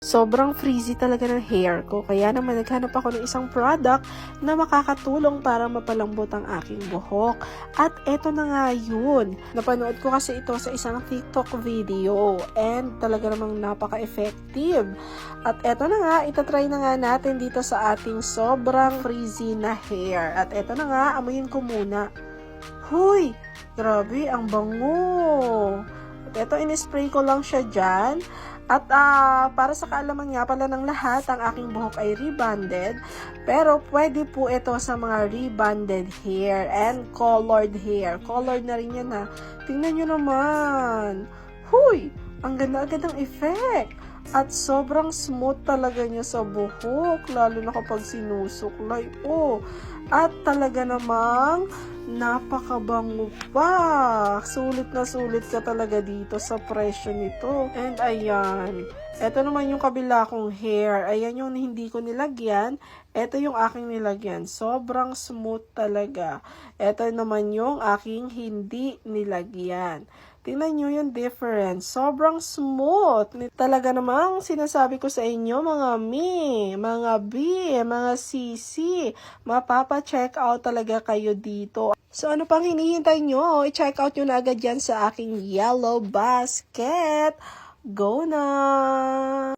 Sobrang frizzy talaga ng hair ko. Kaya naman naghanap ako ng isang product na makakatulong para mapalambot ang aking buhok. At eto na nga yun. Napanood ko kasi ito sa isang TikTok video. And talaga namang napaka-effective. At eto na nga, itatry na nga natin dito sa ating sobrang frizzy na hair. At eto na nga, amuyin ko muna. Huy! Grabe, ang bango! At eto, in-spray ko lang siya dyan. At para sa kaalaman nga pala ng lahat, ang aking buhok ay rebonded. Pero pwede po ito sa mga rebonded hair and colored hair. Colored na rin yan ha. Tingnan nyo naman. Huy! Ang ganda agad ng effect. At sobrang smooth talaga niya sa buhok. Lalo na kapag sinusuklay. Oh! At talaga namang napakabango pa. Sulit na sulit ka talaga dito sa presyo nito. And ayan. Ito naman yung kabila kong hair. Ayan yung hindi ko nilagyan. Ito yung aking nilagyan. Sobrang smooth talaga. Ito naman yung aking hindi nilagyan. Tingnan nyo yung difference. Sobrang smooth. Talaga namang sinasabi ko sa inyo, mga mi, mga B, mga CC, mapapa-check out talaga kayo dito. So ano pang hinihintay nyo? I-check out nyo na agad yan sa aking yellow basket. Go na!